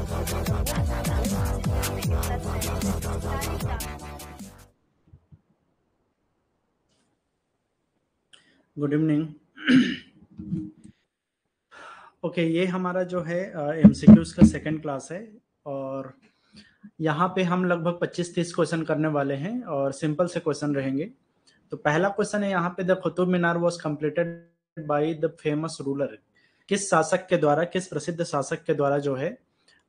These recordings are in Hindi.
Good evening. ओके, ये हमारा जो है एमसीक्यूज का सेकंड क्लास है और यहाँ पे हम लगभग 25-30 क्वेश्चन करने वाले हैं और सिंपल से क्वेश्चन रहेंगे। तो पहला क्वेश्चन है यहाँ पे, the Qutub Minar was completed by the famous ruler. किस शासक के द्वारा, किस प्रसिद्ध शासक के द्वारा जो है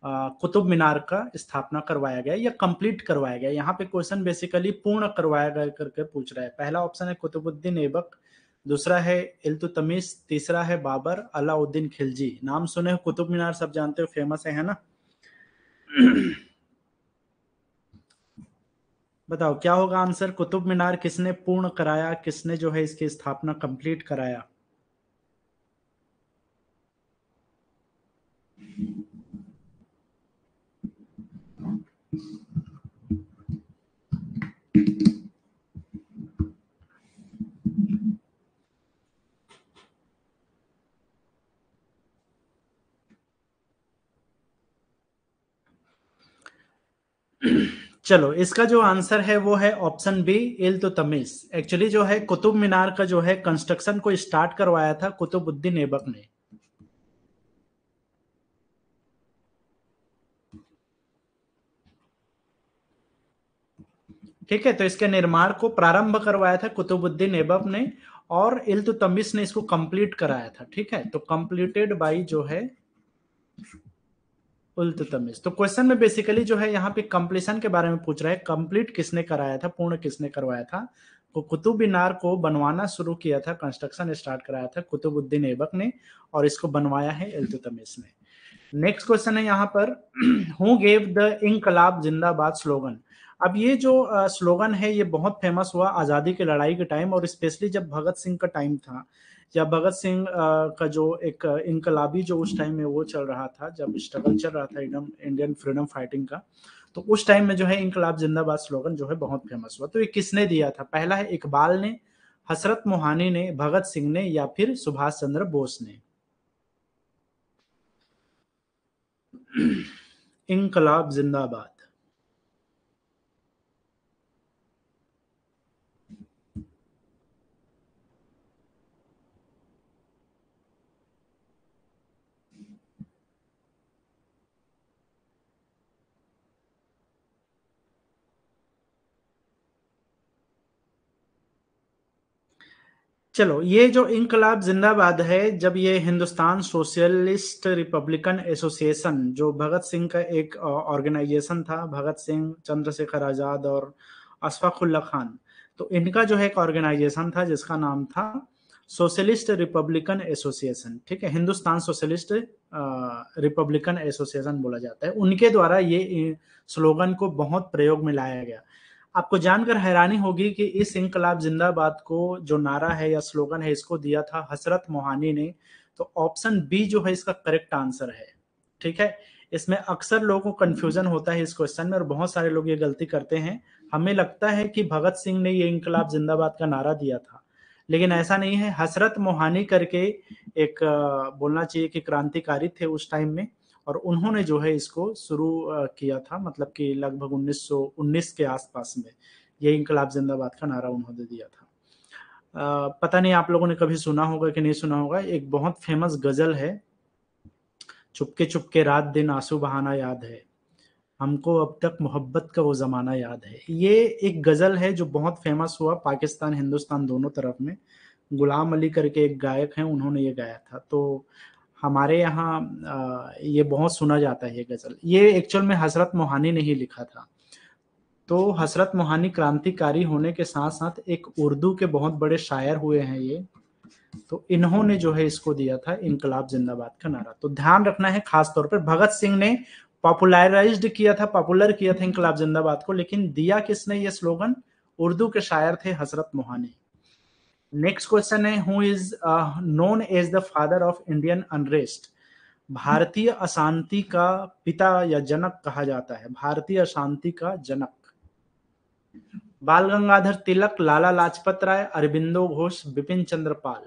कुतुब मीनार का स्थापना करवाया गया या कंप्लीट करवाया गया। यहाँ पे क्वेश्चन बेसिकली पूर्ण करवाया गया करके पूछ रहा है। पहला ऑप्शन है कुतुबुद्दीन ऐबक, दूसरा है इल्तुतमिश, तीसरा है बाबर, अलाउद्दीन खिलजी। नाम सुने हो, कुतुब मीनार सब जानते हो, फेमस है ना। बताओ क्या होगा आंसर। कुतुब मीनार किसने पूर्ण कराया, किसने जो है इसकी स्थापना कंप्लीट कराया। चलो, इसका जो आंसर है वो है ऑप्शन बी, इल्तुतमिश। एक्चुअली जो है कुतुब मीनार का जो है कंस्ट्रक्शन को स्टार्ट करवाया था कुतुबुद्दीन ऐबक ने। ठीक है, तो इसके निर्माण को प्रारंभ करवाया था कुतुबुद्दीन ऐबक ने और इल्तुतमिश ने इसको कंप्लीट कराया था। ठीक है, तो कंप्लीटेड बाई जो है इल्तुतमिश। तो क्वेश्चन में बेसिकली जो है यहाँ पे कंप्लीशन के बारे में पूछ रहा है, कंप्लीट किसने कराया था, पूर्ण किसने करवाया था। तो कुतुब मीनार को बनवाना शुरू किया था, कंस्ट्रक्शन स्टार्ट कराया था कुतुबुद्दीन ऐबक ने और इसको बनवाया है इल्तुतमिश ने। नेक्स्ट क्वेश्चन है यहाँ पर, हु गेव द इनकलाब जिंदाबाद स्लोगन। अब ये जो स्लोगन है ये बहुत फेमस हुआ आज़ादी की लड़ाई के टाइम और स्पेशली जब भगत सिंह का टाइम था, या भगत सिंह का जो एक इनकलाबी जो उस टाइम में वो चल रहा था, जब स्ट्रगल चल रहा था एकदम इंडियन फ्रीडम फाइटिंग का, तो उस टाइम में जो है इनकलाब जिंदाबाद स्लोगन जो है बहुत फेमस हुआ। तो ये किसने दिया था। पहला है इकबाल ने, हसरत मोहानी ने, भगत सिंह ने या फिर सुभाष चंद्र बोस ने। इनकलाब जिंदाबाद। चलो, ये जो इनकलाब जिंदाबाद है, जब ये हिंदुस्तान सोशलिस्ट रिपब्लिकन एसोसिएशन, जो भगत सिंह का एक ऑर्गेनाइजेशन था, भगत सिंह, चंद्रशेखर आजाद और अशफाक उल्ला खान, तो इनका जो है एक ऑर्गेनाइजेशन था जिसका नाम था सोशलिस्ट रिपब्लिकन एसोसिएशन। ठीक है, हिंदुस्तान सोशलिस्ट रिपब्लिकन एसोसिएशन बोला जाता है। उनके द्वारा ये स्लोगन को बहुत प्रयोग में लाया गया। आपको जानकर हैरानी होगी कि इस इनकलाब जिंदाबाद को जो नारा है या स्लोगन है, इसको दिया था हसरत मोहानी ने। तो ऑप्शन बी जो है इसका करेक्ट आंसर है। ठीक है, इसमें अक्सर लोगों को कंफ्यूजन होता है इस क्वेश्चन में और बहुत सारे लोग ये गलती करते हैं। हमें लगता है कि भगत सिंह ने ये इनकलाब जिंदाबाद का नारा दिया था, लेकिन ऐसा नहीं है। हसरत मोहानी करके एक बोलना चाहिए कि क्रांतिकारी थे उस टाइम में, और उन्होंने जो है इसको शुरू किया था, मतलब कि लगभग 1919 के आसपास में ये इनकलाब जिंदाबाद का नारा उन्होंने दिया था। पता नहीं आप लोगों ने कभी सुना होगा कि नहीं सुना होगा, एक बहुत फेमस गजल है, चुपके चुपके रात दिन आंसू बहाना याद है, हमको अब तक मोहब्बत का वो जमाना याद है। ये एक गजल है जो बहुत फेमस हुआ पाकिस्तान हिंदुस्तान दोनों तरफ में। गुलाम अली करके एक गायक हैं, उन्होंने ये गाया था। तो हमारे यहाँ ये बहुत सुना जाता है ये गजल। ये एक्चुअल में हजरत मोहानी ने ही लिखा था। तो हजरत मोहानी क्रांतिकारी होने के साथ साथ एक उर्दू के बहुत बड़े शायर हुए हैं ये। तो इन्होंने जो है इसको दिया था इनकलाब जिंदाबाद का नारा। तो ध्यान रखना है, खास तौर पर भगत सिंह ने पॉपुलराइज्ड किया था, पॉपुलर किया था इनकलाब जिंदाबाद को, लेकिन दिया किसने ये स्लोगन। उर्दू के शायर थे हजरत मोहानी। नेक्स्ट क्वेश्चन है, who is known as the father of Indian unrest. भारतीय अशांति का पिता या जनक कहा जाता है, भारतीय अशांति का जनक। बाल गंगाधर तिलक, लाला लाजपत राय, अरबिंदो घोष, बिपिन चंद्र पाल।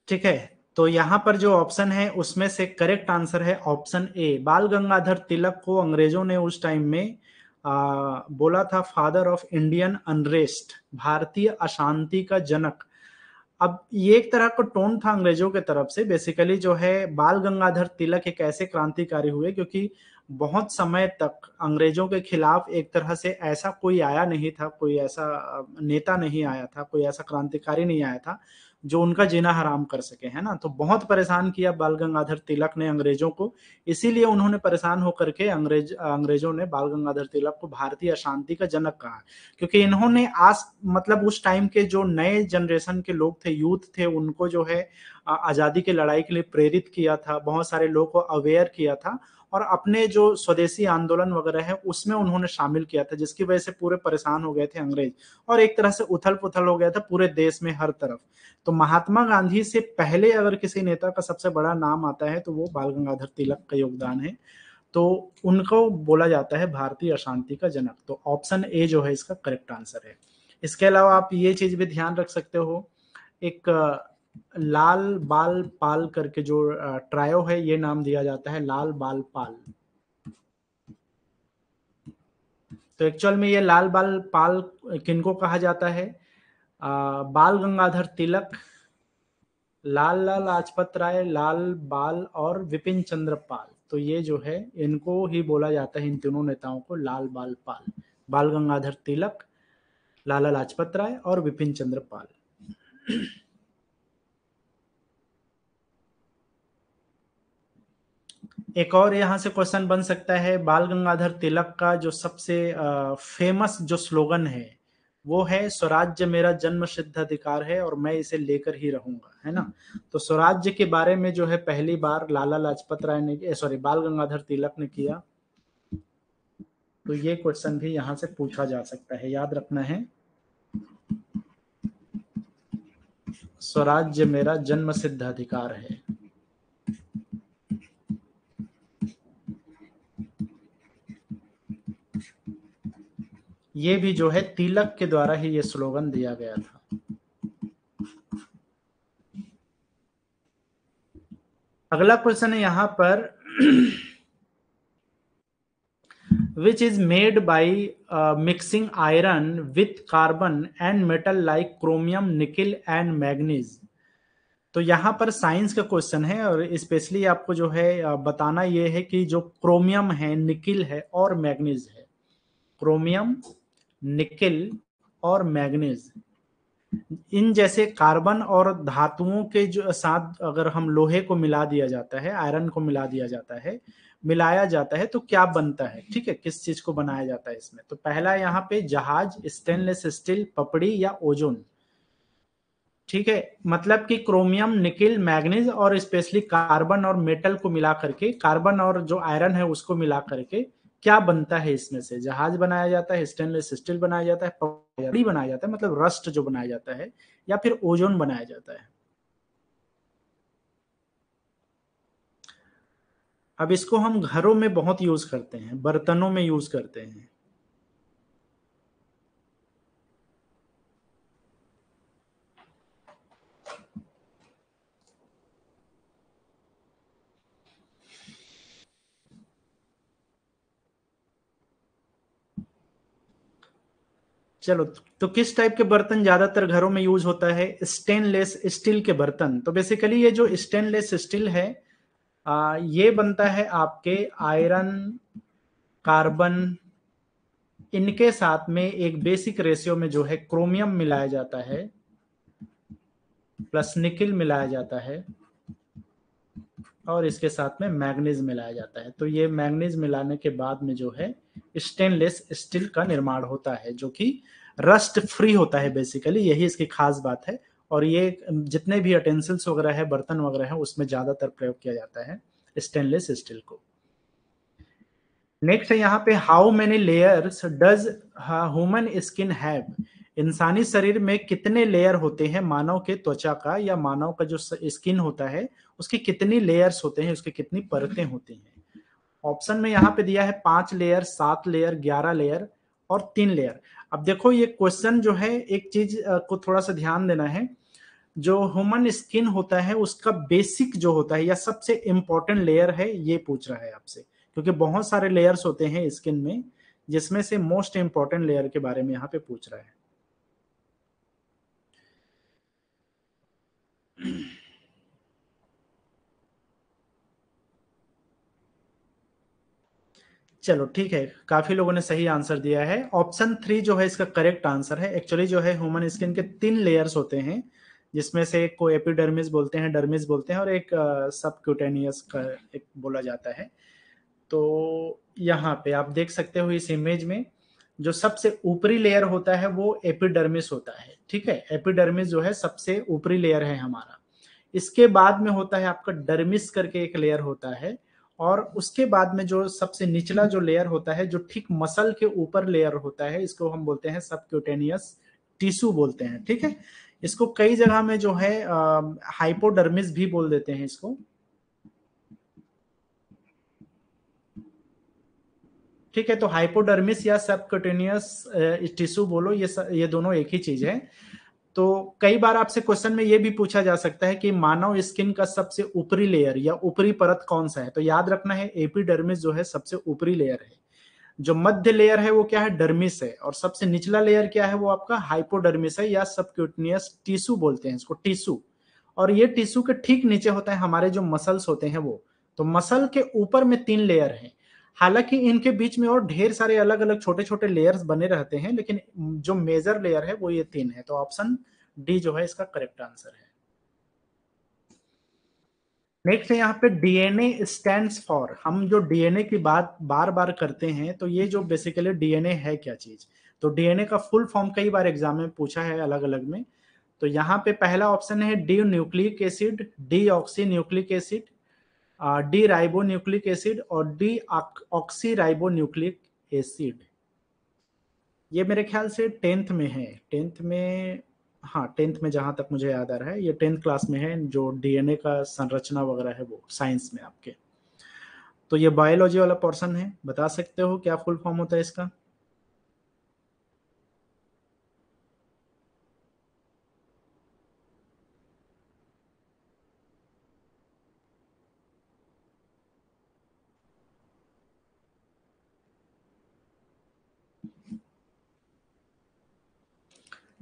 ठीक है, तो यहाँ पर जो ऑप्शन है उसमें से करेक्ट आंसर है ऑप्शन ए। बाल गंगाधर तिलक को अंग्रेजों ने उस टाइम में बोला था फादर ऑफ इंडियन अनरेस्ट, भारतीय अशांति का जनक। अब ये एक तरह का टोन था अंग्रेजों के तरफ से। बेसिकली जो है बाल गंगाधर तिलक एक ऐसे क्रांतिकारी हुए क्योंकि बहुत समय तक अंग्रेजों के खिलाफ एक तरह से ऐसा कोई आया नहीं था, कोई ऐसा नेता नहीं आया था, कोई ऐसा क्रांतिकारी नहीं आया था जो उनका जीना हराम कर सके, है ना। तो बहुत परेशान किया बाल गंगाधर तिलक ने अंग्रेजों को, इसीलिए उन्होंने परेशान होकर के अंग्रेजों ने बाल गंगाधर तिलक को भारतीय अशांति का जनक कहा, क्योंकि इन्होंने आज मतलब उस टाइम के जो नए जनरेशन के लोग थे, यूथ थे, उनको जो है आजादी की लड़ाई के लिए प्रेरित किया था, बहुत सारे लोगों को अवेयर किया था, और अपने जो स्वदेशी आंदोलन वगैरह है उसमें उन्होंने शामिल किया था, जिसकी वजह से पूरे परेशान हो गए थे अंग्रेज, और एक तरह से उथल पुथल हो गया था पूरे देश में हर तरफ। तो महात्मा गांधी से पहले अगर किसी नेता का सबसे बड़ा नाम आता है तो वो बाल गंगाधर तिलक का योगदान है, तो उनको बोला जाता है भारतीय अशांति का जनक। तो ऑप्शन ए जो है इसका करेक्ट आंसर है। इसके अलावा आप ये चीज भी ध्यान रख सकते हो, एक लाल बाल पाल करके जो ट्रायो है, ये नाम दिया जाता है लाल बाल पाल। तो एक्चुअल में ये लाल बाल पाल किनको कहा जाता है? बाल गंगाधर तिलक, लाल लाल लाजपत राय, लाल बाल और विपिन चंद्र पाल। तो ये जो है इनको ही बोला जाता है, इन तीनों नेताओं को लाल बाल पाल, बाल गंगाधर तिलक, लाला लाजपत राय और विपिन चंद्र पाल। एक और यहाँ से क्वेश्चन बन सकता है, बाल गंगाधर तिलक का जो सबसे फेमस जो स्लोगन है वो है स्वराज्य मेरा जन्म सिद्ध अधिकार है और मैं इसे लेकर ही रहूंगा, है ना। तो स्वराज्य के बारे में जो है पहली बार लाला लाजपत राय ने, सॉरी, बाल गंगाधर तिलक ने किया। तो ये क्वेश्चन भी यहाँ से पूछा जा सकता है, याद रखना है, स्वराज्य मेरा जन्म सिद्ध अधिकार है। ये भी जो है तिलक के द्वारा ही ये स्लोगन दिया गया था। अगला क्वेश्चन है यहाँ पर which is made by mixing iron with carbon and metal like chromium, nickel and manganese। तो यहाँ पर साइंस का क्वेश्चन है और स्पेशली आपको जो है बताना ये है कि जो क्रोमियम है, निकिल है और मैग्नीज है, क्रोमियम, निकिल और मैग्नीज, इन जैसे कार्बन और धातुओं के जो साथ अगर हम लोहे को मिला दिया जाता है, आयरन को मिला दिया जाता है, मिलाया जाता है, तो क्या बनता है, ठीक है, किस चीज को बनाया जाता है इसमें? तो पहला यहाँ पे जहाज, स्टेनलेस स्टील, पपड़ी या ओजोन। ठीक है, मतलब कि क्रोमियम, निकिल, मैग्नीज और स्पेशली कार्बन और मेटल को मिला करके, कार्बन और जो आयरन है उसको मिला करके क्या बनता है इसमें से? जहाज बनाया जाता है, स्टेनलेस स्टील बनाया जाता है, पपड़ी बनाया जाता है, मतलब रस्ट जो बनाया जाता है, या फिर ओजोन बनाया जाता है। अब इसको हम घरों में बहुत यूज करते हैं, बर्तनों में यूज करते हैं। चलो, तो किस टाइप के बर्तन ज्यादातर घरों में यूज होता है? स्टेनलेस स्टील के बर्तन। तो बेसिकली ये जो स्टेनलेस स्टील है, ये बनता है आपके आयरन, कार्बन, इनके साथ में एक बेसिक रेशियो में जो है क्रोमियम मिलाया जाता है प्लस निकिल मिलाया जाता है और इसके साथ में मैग्नीज मिलाया जाता है। तो ये मैग्नीज मिलाने के बाद में जो है स्टेनलेस स्टील का निर्माण होता है, जो कि रस्ट फ्री होता है, बेसिकली यही इसकी खास बात है। और ये जितने भी अटेंसिल्स वगैरह है, बर्तन वगैरह है, उसमें ज्यादातर प्रयोग किया जाता है स्टेनलेस स्टील को। नेक्स्ट है यहाँ पे, how many layers does human skin have. इंसानी शरीर में कितने लेयर होते हैं मानव के त्वचा का, या मानव का जो स्किन होता है उसकी कितनी लेयर्स होते हैं, उसकी कितनी परतें होती हैं? ऑप्शन में यहाँ पे दिया है 5 लेयर, 7 लेयर, 11 लेयर और 3 लेयर। अब देखो ये क्वेश्चन जो है, एक चीज को थोड़ा सा ध्यान देना है, जो ह्यूमन स्किन होता है उसका बेसिक जो होता है या सबसे इंपॉर्टेंट लेयर है, ये पूछ रहा है आपसे, क्योंकि बहुत सारे लेयर्स होते हैं स्किन में, जिसमें से मोस्ट इंपॉर्टेंट लेयर के बारे में यहाँ पे पूछ रहा है। चलो ठीक है, काफी लोगों ने सही आंसर दिया है। ऑप्शन 3 जो है इसका करेक्ट आंसर है। एक्चुअली जो है ह्यूमन स्किन के 3 लेयर्स होते हैं, जिसमें से एक को एपिडर्मिस बोलते हैं, डर्मिस बोलते हैं, और एक सबक्यूटेनियस का एक बोला जाता है। तो यहाँ पे आप देख सकते हो इस इमेज में, जो सबसे ऊपरी लेयर होता है वो एपिडर्मिस होता है। ठीक है, एपिडर्मिस जो है सबसे ऊपरी लेयर है हमारा। इसके बाद में होता है आपका डर्मिस करके एक लेयर होता है, और उसके बाद में जो सबसे निचला जो लेयर होता है, जो ठीक मसल के ऊपर लेयर होता है, इसको हम बोलते हैं सबक्यूटेनियस टिश्यू बोलते हैं। ठीक है, इसको कई जगह में जो है हाइपोडर्मिस भी बोल देते हैं इसको। ठीक है, तो हाइपोडर्मिस या सबक्यूटेनियस टिश्यू बोलो, ये दोनों एक ही चीज है। तो कई बार आपसे क्वेश्चन में ये भी पूछा जा सकता है कि मानव स्किन का सबसे ऊपरी लेयर या ऊपरी परत कौन सा है, तो याद रखना है एपिडर्मिस जो है सबसे ऊपरी लेयर है। जो मध्य लेयर है वो क्या है, डर्मिस है, और सबसे निचला लेयर क्या है, वो आपका हाइपोडर्मिस है या सबक्यूटेनियस टिश्यू बोलते हैं इसको, टिश्यू। और ये टिश्यू के ठीक नीचे होता है हमारे जो मसल्स होते हैं वो। तो मसल के ऊपर में 3 लेयर हैं, हालांकि इनके बीच में और ढेर सारे अलग अलग छोटे छोटे लेयर्स बने रहते हैं, लेकिन जो मेजर लेयर है वो ये 3 है। तो ऑप्शन डी जो है इसका करेक्ट आंसर है। नेक्स्ट है यहाँ पे डीएनए स्टैंड्स फॉर। हम जो डीएनए की बात बार बार करते हैं, तो ये जो बेसिकली डीएनए है क्या चीज, तो डीएनए का फुल फॉर्म कई बार एग्जाम में पूछा है अलग अलग में। तो यहाँ पे पहला ऑप्शन है D nucleic acid, deoxy nucleic acid, D ribo nucleic acid, और deoxy ribo nucleic acid. ये मेरे ख्याल से 10th में है, 10th में। हाँ, 10th में जहां तक मुझे याद आ रहा है, ये 10th क्लास में है, जो डीएनए का संरचना वगैरह है वो साइंस में आपके। तो ये बायोलॉजी वाला पोर्शन है, बता सकते हो क्या फुल फॉर्म होता है इसका?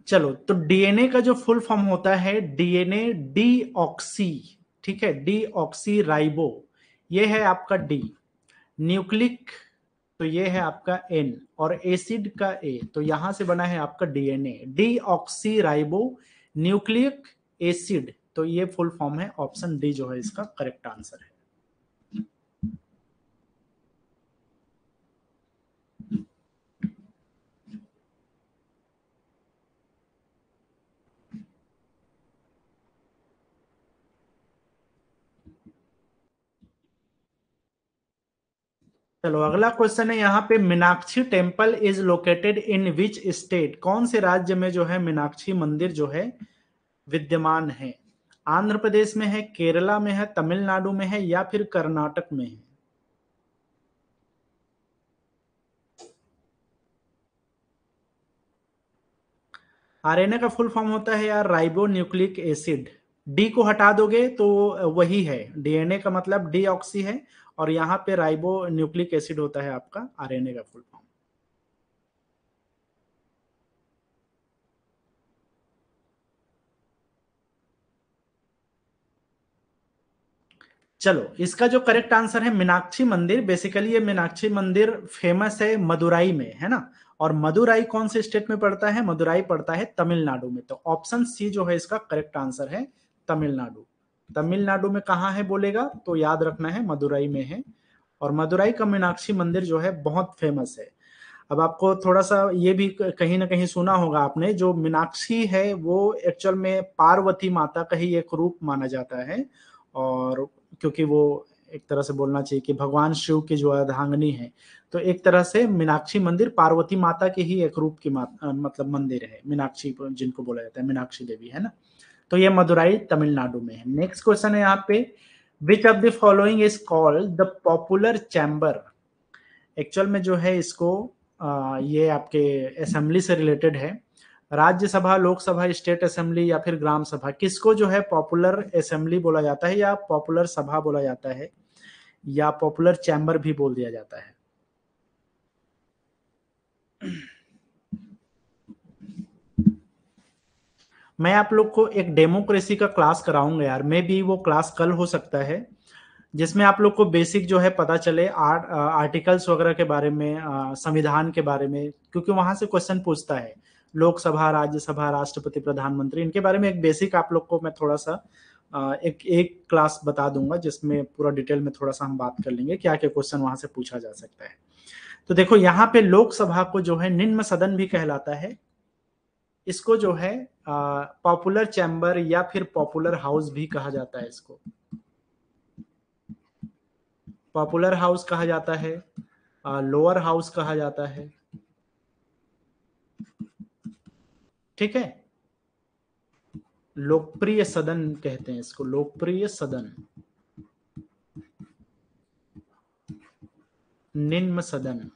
चलो, तो डीएनए का जो फुल फॉर्म होता है डीएनए डी ऑक्सी, ठीक है, डी ऑक्सी राइबो, ये है आपका डी। न्यूक्लिक, तो ये है आपका एन, और एसिड का ए, तो यहां से बना है आपका DNA D oxy ribo nucleic acid. तो ये फुल फॉर्म है, ऑप्शन डी जो है इसका करेक्ट आंसर है। चलो अगला क्वेश्चन है यहाँ पे, Meenakshi temple is located in which state. कौन से राज्य में जो है मीनाक्षी मंदिर जो है विद्यमान है? आंध्र प्रदेश में है, केरला में है, तमिलनाडु में है, या फिर कर्नाटक में है? आरएनए का फुल फॉर्म होता है यार राइबो न्यूक्लिक एसिड। डी को हटा दोगे तो वही है, डीएनए का मतलब डी ऑक्सी है, और यहाँ पे राइबो न्यूक्लिक एसिड होता है आपका आरएनए का फुल फॉर्म। चलो, इसका जो करेक्ट आंसर है मीनाक्षी मंदिर, बेसिकली ये मीनाक्षी मंदिर फेमस है मदुराई में, है ना। और मदुराई कौन से स्टेट में पड़ता है? मदुराई पड़ता है तमिलनाडु में। तो ऑप्शन सी जो है इसका करेक्ट आंसर है, तमिलनाडु। तमिलनाडु में कहाँ है बोलेगा तो याद रखना है मदुराई में है। और मदुराई का मीनाक्षी मंदिर जो है बहुत फेमस है। अब आपको थोड़ा सा ये भी कहीं ना कहीं सुना होगा आपने, जो मीनाक्षी है वो एक्चुअल में पार्वती माता का ही एक रूप माना जाता है। और क्योंकि वो एक तरह से बोलना चाहिए कि भगवान शिव की जो अर्धांगिनी है, तो एक तरह से मीनाक्षी मंदिर पार्वती माता के ही एक रूप की मतलब मंदिर है मीनाक्षी, जिनको बोला जाता है मीनाक्षी देवी, है ना। तो ये मदुराई तमिलनाडु में है। नेक्स्ट क्वेश्चन है यहाँ पे, विच of the following is called the popular chamber. Actual में जो है इसको ये आपके असेंबली से रिलेटेड है। राज्यसभा, लोकसभा, स्टेट असेंबली या फिर ग्राम सभा, किसको जो है पॉपुलर असेंबली बोला जाता है या पॉपुलर सभा बोला जाता है या पॉपुलर चैम्बर भी बोल दिया जाता है? मैं आप लोग को एक डेमोक्रेसी का क्लास कराऊंगा यार, मे बी वो क्लास कल हो सकता है, जिसमें आप लोग को बेसिक जो है पता चले आर्टिकल्स वगैरह के बारे में, संविधान के बारे में, क्योंकि वहां से क्वेश्चन पूछता है। लोकसभा, राज्यसभा, राष्ट्रपति, प्रधानमंत्री, इनके बारे में एक बेसिक आप लोग को मैं थोड़ा सा एक एक क्लास बता दूंगा, जिसमें पूरा डिटेल में थोड़ा सा हम बात कर लेंगे क्या क्या क्वेश्चन वहां से पूछा जा सकता है। तो देखो यहाँ पे लोकसभा को जो है निम्न सदन भी कहलाता है। इसको जो है पॉपुलर चैम्बर या फिर पॉपुलर हाउस भी कहा जाता है। इसको पॉपुलर हाउस कहा जाता है, लोअर हाउस कहा जाता है। ठीक है, लोकप्रिय सदन कहते हैं इसको, लोकप्रिय सदन, निम्न सदन।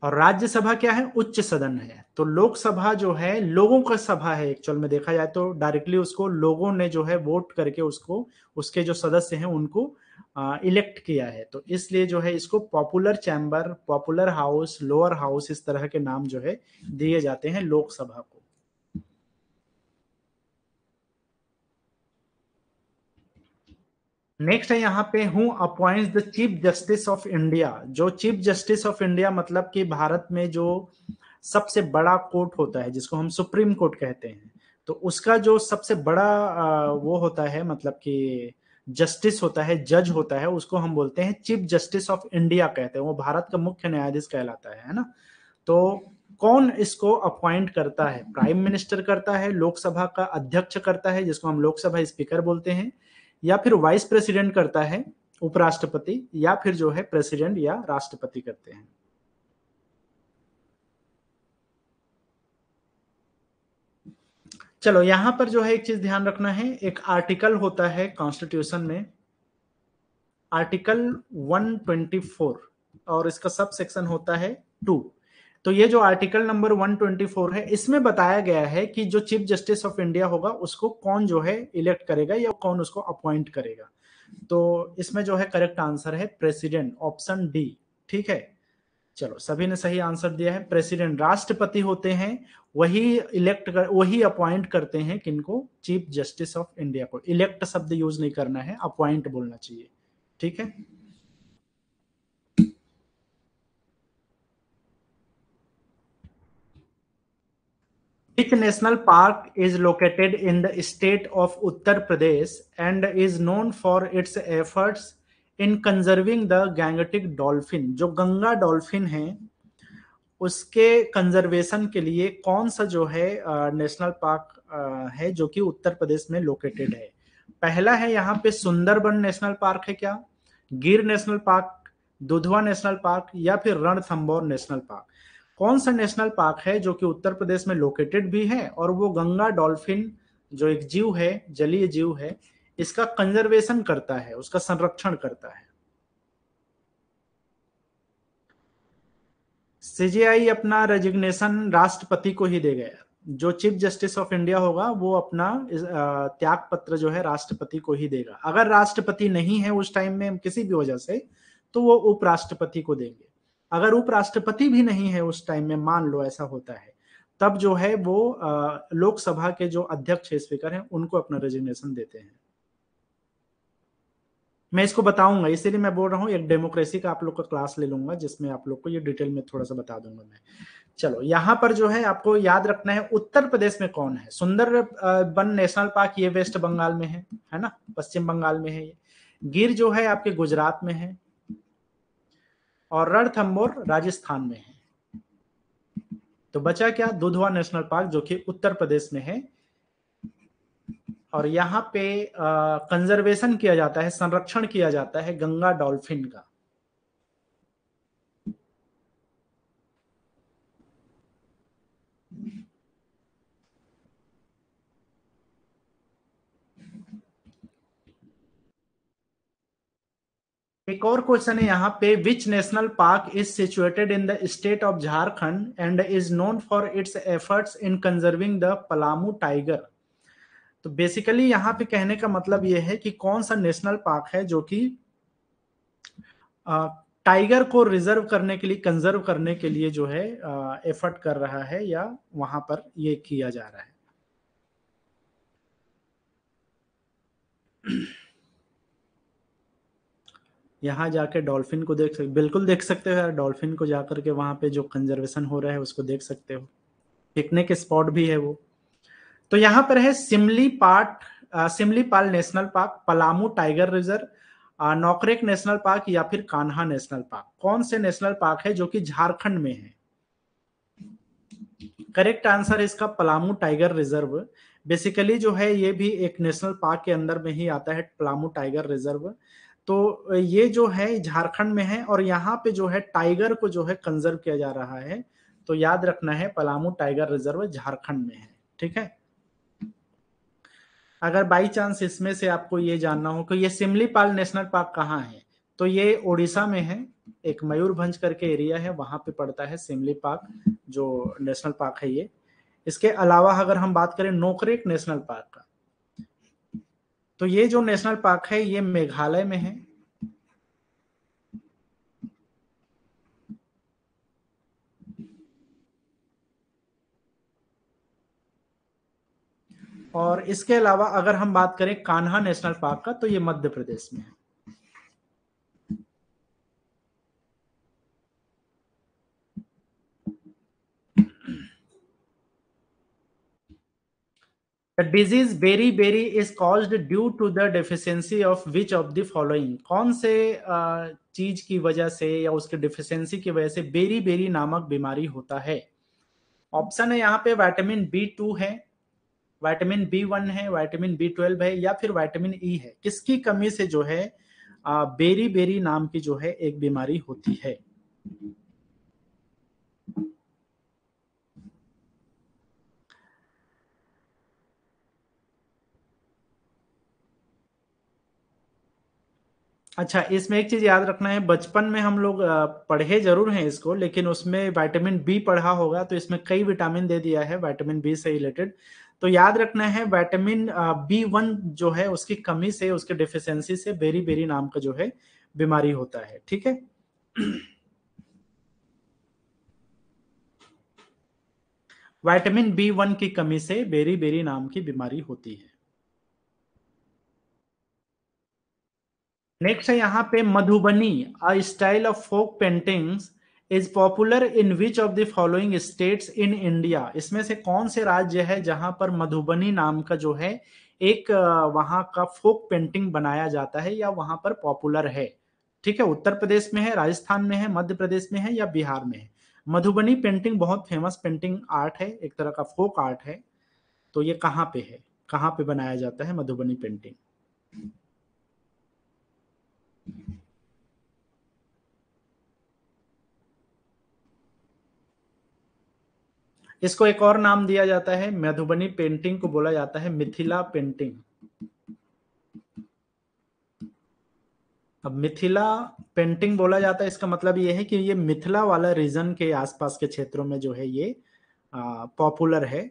और राज्यसभा क्या है? उच्च सदन है। तो लोकसभा जो है लोगों का सभा है, एक्चुअल में देखा जाए तो डायरेक्टली उसको लोगों ने जो है वोट करके उसको, उसके जो सदस्य हैं उनको इलेक्ट किया है। तो इसलिए जो है इसको popular chamber, popular house, lower house, इस तरह के नाम जो है दिए जाते हैं लोकसभा को। नेक्स्ट है यहाँ पे, who appoints the chief justice of India. जो चीफ जस्टिस ऑफ इंडिया मतलब कि भारत में जो सबसे बड़ा कोर्ट होता है, जिसको हम सुप्रीम कोर्ट कहते हैं, तो उसका जो सबसे बड़ा वो होता है, मतलब कि जस्टिस होता है, जज होता है, उसको हम बोलते हैं चीफ जस्टिस ऑफ इंडिया कहते हैं। वो भारत का मुख्य न्यायाधीश कहलाता है ना। तो कौन इसको अपॉइंट करता है? प्राइम मिनिस्टर करता है, लोकसभा का अध्यक्ष करता है जिसको हम लोकसभा स्पीकर बोलते हैं, या फिर वाइस प्रेसिडेंट करता है, उपराष्ट्रपति, या फिर जो है प्रेसिडेंट या राष्ट्रपति करते हैं। चलो यहां पर जो है एक चीज ध्यान रखना है, एक आर्टिकल होता है कॉन्स्टिट्यूशन में, आर्टिकल 124, और इसका सब सेक्शन होता है 2। तो ये जो आर्टिकल नंबर 124 है, इसमें बताया गया है कि जो चीफ जस्टिस ऑफ इंडिया होगा उसको कौन जो है इलेक्ट करेगा या कौन उसको अपॉइंट करेगा। तो इसमें जो है करेक्ट आंसर है प्रेसिडेंट, ऑप्शन डी। ठीक है, चलो सभी ने सही आंसर दिया है। प्रेसिडेंट राष्ट्रपति होते हैं, वही वही अपॉइंट करते हैं किनको? चीफ जस्टिस ऑफ इंडिया को। इलेक्ट शब्द यूज नहीं करना है, अपॉइंट बोलना चाहिए। ठीक है, which national park is located in the state of Uttar Pradesh and is known for its efforts in conserving the Gangetic dolphin? जो गंगा डॉल्फिन है उसके कंजर्वेशन के लिए कौन सा जो है नेशनल पार्क है जो कि उत्तर प्रदेश में लोकेटेड है? पहला है यहाँ पे सुंदरबन नेशनल पार्क है क्या, गिर national park, Dudhwa national park, या फिर रणथंभौर नेशनल पार्क? कौन सा नेशनल पार्क है जो कि उत्तर प्रदेश में लोकेटेड भी है और वो गंगा डॉल्फिन जो एक जीव है, जलीय जीव है, इसका कंजर्वेशन करता है, उसका संरक्षण करता है? सीजीआई अपना रेजिग्नेशन राष्ट्रपति को ही देगा। जो चीफ जस्टिस ऑफ इंडिया होगा वो अपना त्याग पत्र जो है राष्ट्रपति को ही देगा। अगर राष्ट्रपति नहीं है उस टाइम में किसी भी वजह से, तो वो उपराष्ट्रपति को देंगे। अगर उपराष्ट्रपति भी नहीं है उस टाइम में, मान लो ऐसा होता है, तब जो है वो लोकसभा के जो अध्यक्ष स्पीकर हैं उनको अपना रेजिग्नेशन देते हैं। मैं इसको बताऊंगा, इसीलिए मैं बोल रहा हूँ एक डेमोक्रेसी का आप लोग का क्लास ले लूंगा जिसमें आप लोग को ये डिटेल में थोड़ा सा बता दूंगा मैं। चलो यहां पर जो है आपको याद रखना है, उत्तर प्रदेश में कौन है? सुंदर बन नेशनल पार्क ये वेस्ट बंगाल में है ना, पश्चिम बंगाल में है ये। गिर जो है आपके गुजरात में है, और रणथंभौर राजस्थान में है। तो बचा क्या? दुधवा नेशनल पार्क जो कि उत्तर प्रदेश में है। और यहाँ पे कंजर्वेशन किया जाता है, संरक्षण किया जाता है गंगा डॉल्फिन का। एक और क्वेश्चन है यहाँ पे, which national park is situated in the state of Jharkhand and is known for its efforts in conserving the Palamu tiger. तो बेसिकली यहाँ पे कहने का मतलब ये है कि कौन सा नेशनल पार्क है जो कि टाइगर को रिजर्व करने के लिए, कंजर्व करने के लिए जो है एफर्ट कर रहा है, या वहां पर ये किया जा रहा है। यहाँ जाके डॉल्फिन को देख सकते, बिल्कुल देख सकते हो यार, डॉल्फिन को जाकर के वहां पे जो कंजर्वेशन हो रहा है उसको देख सकते हो। पिकनिक स्पॉट भी है वो। तो यहाँ पर है Similipal national park, Palamu tiger reserve, Nokrek national park, या फिर कान्हा नेशनल पार्क। कौन से नेशनल पार्क है जो कि झारखंड में है? करेक्ट आंसर है इसका पलामू टाइगर रिजर्व। बेसिकली जो है ये भी एक नेशनल पार्क के अंदर में ही आता है, पलामू टाइगर रिजर्व। तो ये जो है झारखंड में है, और यहाँ पे जो है टाइगर को जो है कंजर्व किया जा रहा है। तो याद रखना है, पलामू टाइगर रिजर्व झारखंड में है। ठीक है। अगर बाई चांस इसमें से आपको ये जानना हो कि ये सिमलीपाल नेशनल पार्क कहाँ है, तो ये उड़ीसा में है। एक मयूरभंज करके एरिया है, वहां पे पड़ता है सिमली पार्क, जो नेशनल पार्क है ये। इसके अलावा अगर हम बात करें नोकरेक नेशनल पार्क का, तो ये जो नेशनल पार्क है ये मेघालय में है। और इसके अलावा अगर हम बात करें कान्हा नेशनल पार्क का, तो ये मध्य प्रदेश में है। The disease beriberi is caused due to the deficiency of which of the following? कौन से चीज की वजह से या उसके डिफिशियंसी की वजह से बेरी बेरी नामक बीमारी होता है? ऑप्शन है यहाँ पे, विटामिन B2 है, विटामिन B1 है, विटामिन B12 है, या फिर विटामिन ई है। किसकी कमी से जो है बेरी बेरी नाम की जो है एक बीमारी होती है? अच्छा, इसमें एक चीज याद रखना है, बचपन में हम लोग पढ़े जरूर हैं इसको, लेकिन उसमें विटामिन बी पढ़ा होगा, तो इसमें कई विटामिन दे दिया है विटामिन बी से रिलेटेड। तो याद रखना है, विटामिन B1 जो है उसकी कमी से, उसके डिफिशियंसी से बेरी बेरी नाम का जो है बीमारी होता है। ठीक है। विटामिन B1 की कमी से बेरी बेरी नाम की बीमारी होती है। नेक्स्ट है यहाँ पे, Madhubani a style of folk paintings is popular in which of the following states in India. इसमें से कौन से राज्य है जहां पर मधुबनी नाम का जो है एक वहां का फोक पेंटिंग बनाया जाता है, या वहां पर पॉपुलर है? ठीक है, उत्तर प्रदेश में है, राजस्थान में है, मध्य प्रदेश में है, या बिहार में है? मधुबनी पेंटिंग बहुत फेमस पेंटिंग आर्ट है, एक तरह का फोक आर्ट है। तो ये कहाँ पे है, कहाँ पे बनाया जाता है मधुबनी पेंटिंग? इसको एक और नाम दिया जाता है, मधुबनी पेंटिंग को बोला जाता है मिथिला पेंटिंग। अब मिथिला पेंटिंग बोला जाता है, इसका मतलब ये है कि ये मिथिला वाला रीजन के आसपास के क्षेत्रों में जो है ये पॉपुलर है।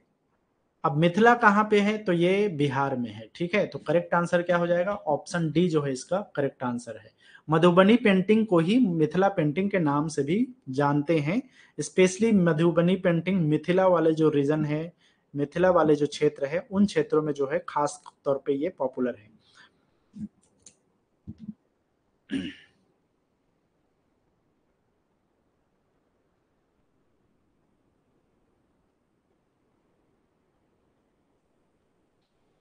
अब मिथिला कहाँ पे है, तो ये बिहार में है। ठीक है, तो करेक्ट आंसर क्या हो जाएगा? ऑप्शन डी जो है इसका करेक्ट आंसर है। मधुबनी पेंटिंग को ही मिथिला पेंटिंग के नाम से भी जानते हैं। स्पेशली मधुबनी पेंटिंग मिथिला वाले जो रीजन है, मिथिला वाले जो क्षेत्र है, उन क्षेत्रों में जो है खास तौर पे ये पॉपुलर है।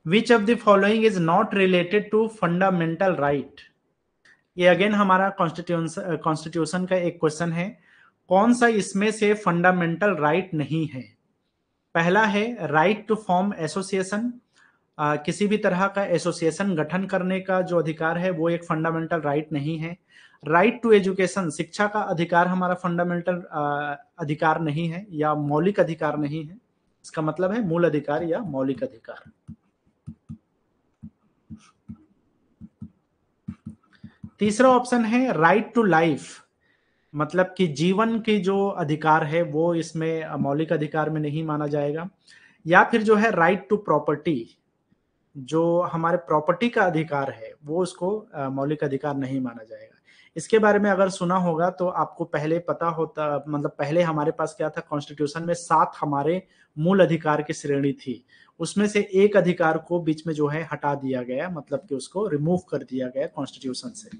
Which of the following is not related to fundamental right? ये अगेन हमारा कॉन्स्टिट्यूशन का एक क्वेश्चन है। कौन सा इसमें से फंडामेंटल राइट नहीं है? पहला है राइट टू फॉर्म एसोसिएशन, किसी भी तरह का एसोसिएशन गठन करने का जो अधिकार है वो एक फंडामेंटल राइट नहीं है। राइट टू एजुकेशन, शिक्षा का अधिकार हमारा फंडामेंटल अधिकार नहीं है, या मौलिक अधिकार नहीं है। इसका मतलब है मूल अधिकार या मौलिक अधिकार। तीसरा ऑप्शन है राइट टू लाइफ, मतलब कि जीवन के जो अधिकार है वो इसमें मौलिक अधिकार में नहीं माना जाएगा। या फिर जो है राइट टू प्रॉपर्टी, जो हमारे प्रॉपर्टी का अधिकार है वो उसको मौलिक अधिकार नहीं माना जाएगा। इसके बारे में अगर सुना होगा तो आपको पहले पता होता, मतलब पहले हमारे पास क्या था, कॉन्स्टिट्यूशन में 7 हमारे मूल अधिकार की श्रेणी थी, उसमें से एक अधिकार को बीच में जो है हटा दिया गया, मतलब कि उसको रिमूव कर दिया गया कॉन्स्टिट्यूशन से।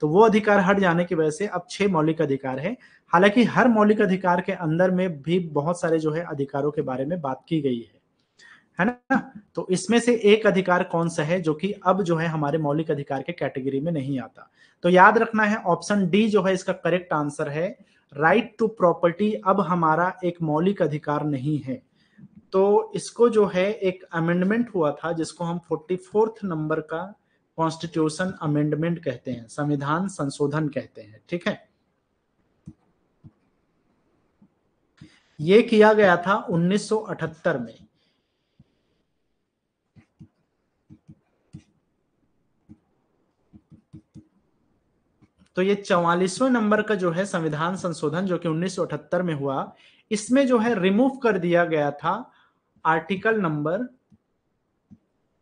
तो वो अधिकार हट जाने की वजह से अब 6 मौलिक अधिकार है। हालांकि हर मौलिक अधिकार के अंदर में भी बहुत सारे जो है अधिकारों के बारे में बात की गई है ना। तो इसमें से एक अधिकार कौन सा है जो कि अब जो है हमारे मौलिक अधिकार के कैटेगरी में नहीं आता? तो याद रखना है ऑप्शन डी जो है इसका करेक्ट आंसर है। राइट टू प्रॉपर्टी अब हमारा एक मौलिक अधिकार नहीं है। तो इसको जो है एक अमेंडमेंट हुआ था जिसको हम 44th नंबर का कॉन्स्टिट्यूशन अमेंडमेंट कहते हैं, संविधान संशोधन कहते हैं, ठीक है। ये किया गया था 1978 में। तो ये 44वें नंबर का जो है संविधान संशोधन जो कि 1978 में हुआ, इसमें जो है रिमूव कर दिया गया था आर्टिकल नंबर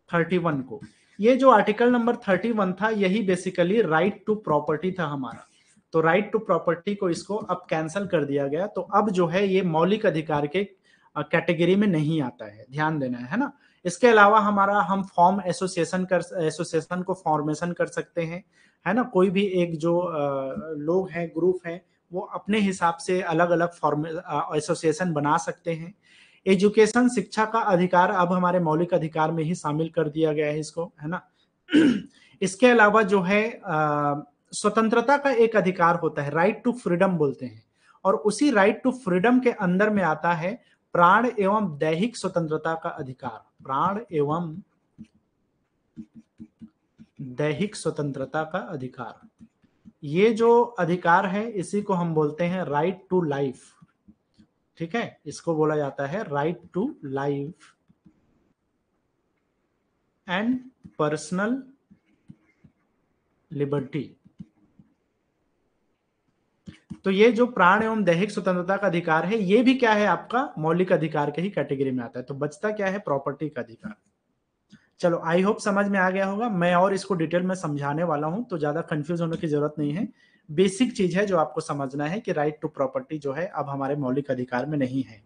31 को। ये जो आर्टिकल नंबर 31 था यही बेसिकली राइट टू प्रॉपर्टी था हमारा। तो राइट टू प्रॉपर्टी को इसको अब कैंसिल कर दिया गया, तो अब जो है ये मौलिक अधिकार के कैटेगरी में नहीं आता है, ध्यान देना है ना। इसके अलावा हमारा हम फॉर्म एसोसिएशन को फॉर्मेशन कर सकते हैं, है ना। कोई भी एक जो लोग हैं, ग्रुप हैं, वो अपने हिसाब से अलग अलग फॉर्म एसोसिएशन बना सकते हैं। एजुकेशन, शिक्षा का अधिकार अब हमारे मौलिक अधिकार में ही शामिल कर दिया गया है इसको, है ना। इसके अलावा जो है स्वतंत्रता का एक अधिकार होता है, राइट टू फ्रीडम बोलते हैं, और उसी राइट टू फ्रीडम के अंदर में आता है प्राण एवं दैहिक स्वतंत्रता का अधिकार। प्राण एवं दैहिक स्वतंत्रता का अधिकार, ये जो अधिकार है इसी को हम बोलते हैं राइट टू लाइफ, ठीक है। इसको बोला जाता है right to life and personal liberty. तो ये जो प्राण एवं दैहिक स्वतंत्रता का अधिकार है ये भी क्या है, आपका मौलिक अधिकार के ही कैटेगरी में आता है। तो बचता क्या है, प्रॉपर्टी का अधिकार। चलो, आई होप समझ में आ गया होगा। मैं और इसको डिटेल में समझाने वाला हूं तो ज्यादा कंफ्यूज होने की जरूरत नहीं है। बेसिक चीज है जो आपको समझना है कि राइट टू प्रॉपर्टी जो है अब हमारे मौलिक अधिकार में नहीं है।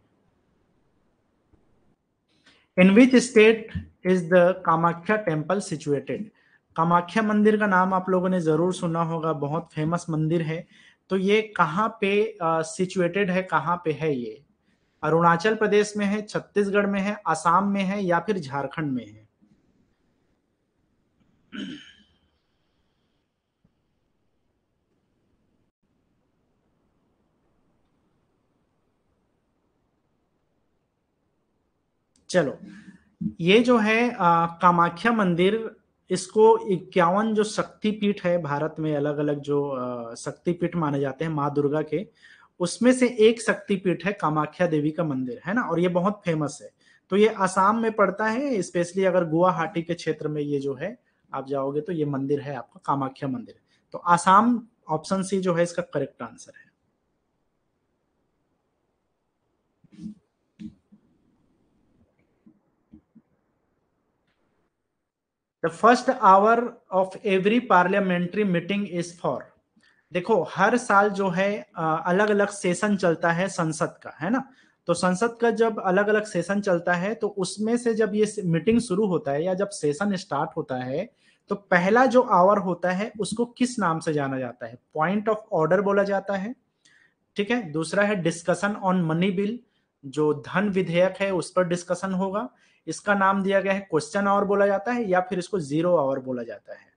In which state is the Kamakhya temple situated? Kamakhya मंदिर का नाम आप लोगों ने जरूर सुना होगा, बहुत फेमस मंदिर है। तो ये कहाँ पे सिचुएटेड है, कहाँ पे है ये? अरुणाचल प्रदेश में है, छत्तीसगढ़ में है, असम में है, या फिर झारखंड में है? चलो, ये जो है कामाख्या मंदिर, इसको 51 जो शक्तिपीठ है भारत में, अलग अलग जो शक्तिपीठ माने जाते हैं माँ दुर्गा के, उसमें से एक शक्तिपीठ है कामाख्या देवी का मंदिर, है ना। और ये बहुत फेमस है। तो ये आसाम में पड़ता है, स्पेशली अगर गुवाहाटी के क्षेत्र में ये जो है आप जाओगे तो ये मंदिर है आपका कामाख्या मंदिर। तो आसाम, ऑप्शन सी जो है इसका करेक्ट आंसर है। The first hour of every parliamentary meeting is for. देखो, हर साल जो है अलग अलग सेशन चलता है संसद का, है ना। तो संसद का जब अलग अलग सेशन चलता है तो उसमें से जब ये मीटिंग शुरू होता है या जब सेशन स्टार्ट होता है, तो पहला जो आवर होता है उसको किस नाम से जाना जाता है? पॉइंट ऑफ ऑर्डर बोला जाता है, ठीक है। दूसरा है डिस्कशन ऑन मनी बिल, जो धन विधेयक है उस पर डिस्कशन होगा, इसका नाम दिया गया है क्वेश्चन आवर बोला जाता है, या फिर इसको जीरो आवर बोला जाता है।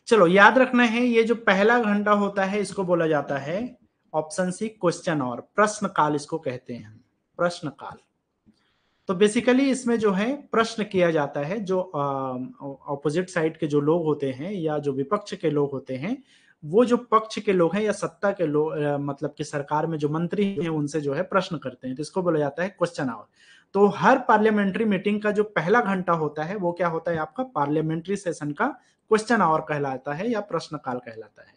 चलो, याद रखना है ये जो पहला घंटा होता है इसको बोला जाता है ऑप्शन सी क्वेश्चन आवर, प्रश्न काल इसको कहते हैं हम, प्रश्न काल। तो बेसिकली इसमें जो है प्रश्न किया जाता है, जो ऑपोजिट साइड के जो लोग होते हैं या जो विपक्ष के लोग होते हैं, वो जो पक्ष के लोग हैं या सत्ता के लोग, मतलब कि सरकार में जो मंत्री हैं उनसे जो है प्रश्न करते हैं, तो इसको बोला जाता है क्वेश्चन आवर। तो हर पार्लियामेंट्री मीटिंग का जो पहला घंटा होता है वो क्या होता है आपका, पार्लियामेंट्री सेशन का क्वेश्चन आवर कहलाता है या प्रश्नकाल कहलाता है।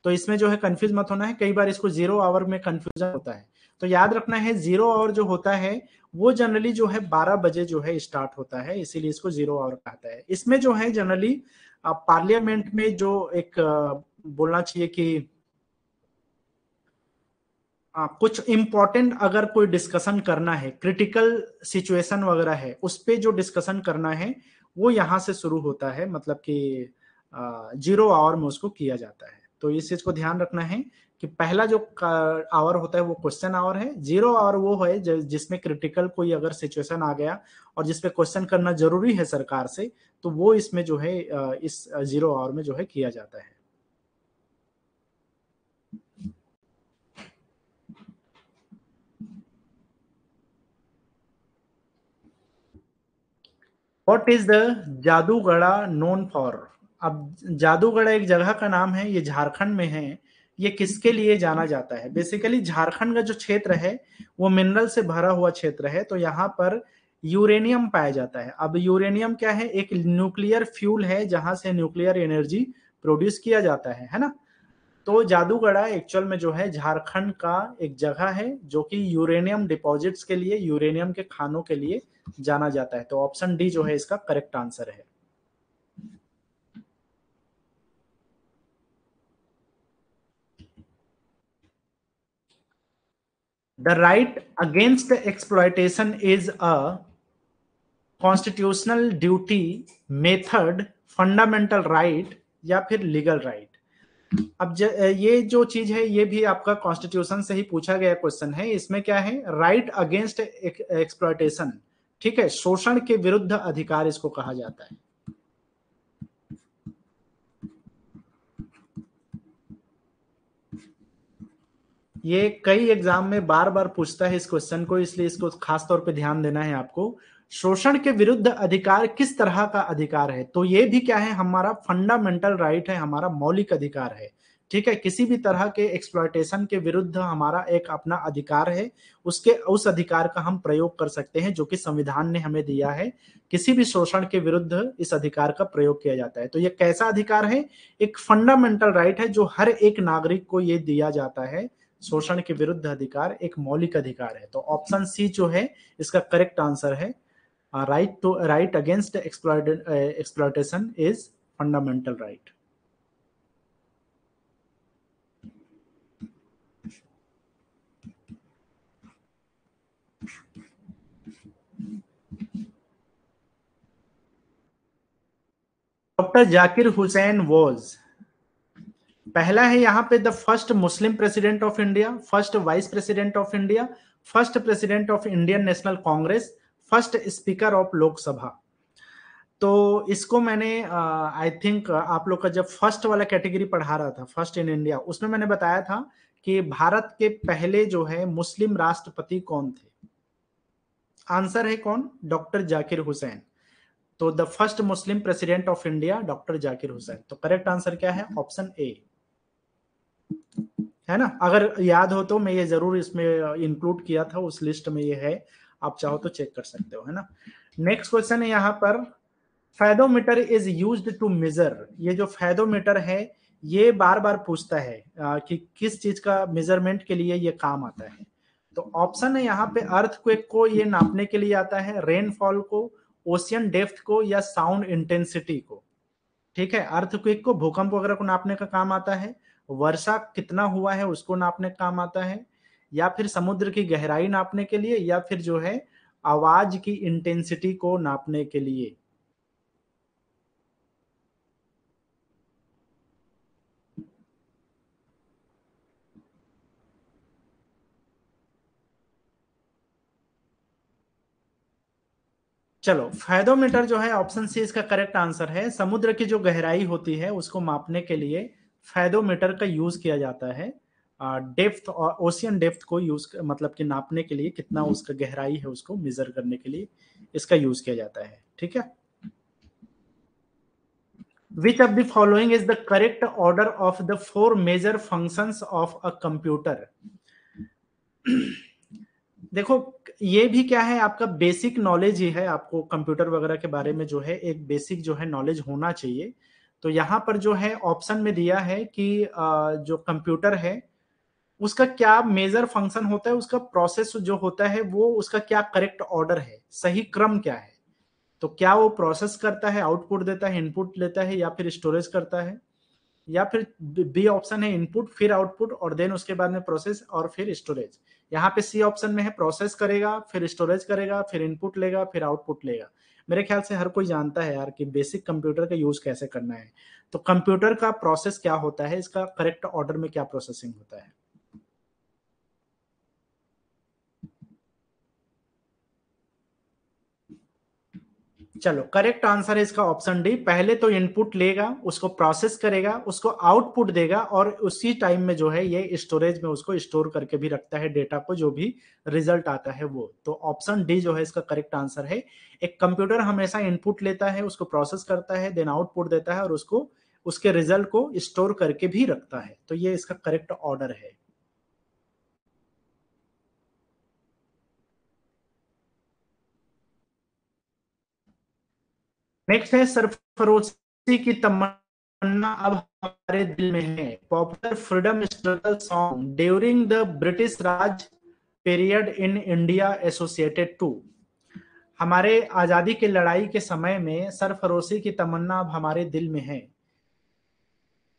तो इसमें जो है कंफ्यूज मत होना है, कई बार इसको जीरो आवर में कंफ्यूजन होता है। तो याद रखना है जीरो आवर जो होता है वो जनरली जो है 12 बजे जो है स्टार्ट होता है, इसीलिए इसको जीरो आवर कहता है। इसमें जो है जनरली पार्लियामेंट में जो एक बोलना चाहिए कि कुछ इंपॉर्टेंट अगर कोई डिस्कशन करना है, क्रिटिकल सिचुएशन वगैरह है, उस पे जो डिस्कशन करना है वो यहाँ से शुरू होता है, मतलब कि जीरो आवर में उसको किया जाता है। तो इस चीज को ध्यान रखना है कि पहला जो आवर होता है वो क्वेश्चन आवर है, जीरो आवर वो है जिसमें क्रिटिकल कोई अगर सिचुएशन आ गया और जिसपे क्वेश्चन करना जरूरी है सरकार से, तो वो इसमें जो है इस जीरो आवर में जो है किया जाता है। What is the Jaduguda known for? अब जादूगढ़ा एक जगह का नाम है, ये झारखंड में है। ये किसके लिए जाना जाता है? बेसिकली झारखंड का जो क्षेत्र है वो मिनरल से भरा हुआ क्षेत्र है, तो यहाँ पर यूरेनियम पाया जाता है। अब यूरेनियम क्या है, एक न्यूक्लियर फ्यूल है जहां से न्यूक्लियर एनर्जी प्रोड्यूस किया जाता है ना। तो जादूगढ़ा एक्चुअल में जो है झारखंड का एक जगह है जो कि यूरेनियम डिपॉजिट्स के लिए, यूरेनियम के खानों के लिए जाना जाता है। तो ऑप्शन डी जो है इसका करेक्ट आंसर है। The right against exploitation is a constitutional duty, method, fundamental right या फिर लीगल राइट। अब ये जो चीज है ये भी आपका कॉन्स्टिट्यूशन से ही पूछा गया क्वेश्चन है। इसमें क्या है, राइट अगेंस्ट एक्सप्लॉयटेशन, ठीक है, शोषण के विरुद्ध अधिकार इसको कहा जाता है। ये कई एग्जाम में बार बार पूछता है इस क्वेश्चन को, इसलिए इसको खास तौर पे ध्यान देना है आपको। शोषण के विरुद्ध अधिकार किस तरह का अधिकार है? तो ये भी क्या है, हमारा फंडामेंटल राइट है, हमारा मौलिक अधिकार है। ठीक है, किसी भी तरह के एक्सप्लॉयटेशन के विरुद्ध हमारा एक अपना अधिकार है, उसके उस अधिकार का हम प्रयोग कर सकते हैं जो कि संविधान ने हमें दिया है। किसी भी शोषण के विरुद्ध इस अधिकार का प्रयोग किया जाता है। तो ये कैसा अधिकार है? एक फंडामेंटल राइट है जो हर एक नागरिक को ये दिया जाता है। शोषण के विरुद्ध अधिकार एक मौलिक अधिकार है। तो ऑप्शन सी जो है इसका करेक्ट आंसर है। Right against exploitation is fundamental right. Doctor Zakir Hussain was, पहला है यहाँ पे the first Muslim president of India, first vice president of India, first president of Indian national Congress, first speaker of Lok Sabha. तो इसको मैंने आई थिंक आप लोग का जब फर्स्ट वाला कैटेगरी पढ़ा रहा था, फर्स्ट इन इंडिया, उसमें मैंने बताया था कि भारत के पहले जो है मुस्लिम राष्ट्रपति कौन थे। आंसर है कौन? डॉक्टर जाकिर हुसैन। तो the first Muslim president of India doctor Zakir Hussain. तो करेक्ट आंसर क्या है? ऑप्शन ए, है ना। अगर याद हो तो मैं ये जरूर इसमें इंक्लूड किया था, उस लिस्ट में ये है, आप चाहो तो चेक कर सकते हो, है ना। नेक्स्ट क्वेश्चन है यहाँ पर, fathometer is used to measure. ये जो फेदोमीटर है ये बार बार पूछता है कि किस चीज का मेजरमेंट के लिए ये काम आता है। तो ऑप्शन है यहाँ पे, अर्थक्वेक को ये नापने के लिए आता है, रेनफॉल को, ओशियन डेप्थ को, या साउंड इंटेंसिटी को। ठीक है, अर्थक्वेक को, भूकंप वगैरह को नापने का काम आता है, वर्षा कितना हुआ है उसको नापने का काम आता है, या फिर समुद्र की गहराई नापने के लिए, या फिर जो है आवाज की इंटेंसिटी को नापने के लिए। चलो, फेदोमीटर जो है ऑप्शन सी इसका करेक्ट आंसर है। समुद्र की जो गहराई होती है उसको मापने के लिए फेदोमीटर का यूज किया जाता है। डेप्थ और ओशियन डेप्थ को यूज मतलब कि नापने के लिए, कितना उसका गहराई है उसको मेजर करने के लिए इसका यूज किया जाता है। ठीक है। Which of the following is the correct order of the four major functions of a computer. देखो, ये भी क्या है, आपका बेसिक नॉलेज ही है, आपको कंप्यूटर वगैरह के बारे में जो है एक बेसिक जो है नॉलेज होना चाहिए। तो यहाँ पर जो है ऑप्शन में दिया है कि जो कंप्यूटर है उसका क्या मेजर फंक्शन होता है, उसका प्रोसेस जो होता है वो उसका क्या करेक्ट ऑर्डर है, सही क्रम क्या है। तो क्या वो प्रोसेस करता है, आउटपुट देता है, इनपुट लेता है, या फिर स्टोरेज करता है, या फिर बी ऑप्शन है इनपुट फिर आउटपुट और देन उसके बाद में प्रोसेस और फिर स्टोरेज। यहाँ पे सी ऑप्शन में है प्रोसेस करेगा फिर स्टोरेज करेगा फिर इनपुट लेगा फिर आउटपुट लेगा। मेरे ख्याल से हर कोई जानता है यार कि बेसिक कंप्यूटर का यूज कैसे करना है। तो कंप्यूटर का प्रोसेस क्या होता है, इसका करेक्ट ऑर्डर में क्या प्रोसेसिंग होता है। चलो, करेक्ट आंसर है इसका ऑप्शन डी। पहले तो इनपुट लेगा, उसको प्रोसेस करेगा, उसको आउटपुट देगा और उसी टाइम में जो है ये स्टोरेज में उसको स्टोर करके भी रखता है डेटा को, जो भी रिजल्ट आता है वो। तो ऑप्शन डी जो है इसका करेक्ट आंसर है। एक कंप्यूटर हमेशा इनपुट लेता है, उसको प्रोसेस करता है, देन आउटपुट देता है और उसको उसके रिजल्ट को स्टोर करके भी रखता है। तो ये इसका करेक्ट ऑर्डर है। नेक्स्ट है सरफरोशी की तमन्ना अब हमारे दिल में है, popular freedom struggle song during the British Raj period in India associated to. हमारे आजादी की लड़ाई के समय में सरफरोशी की तमन्ना अब हमारे दिल में है,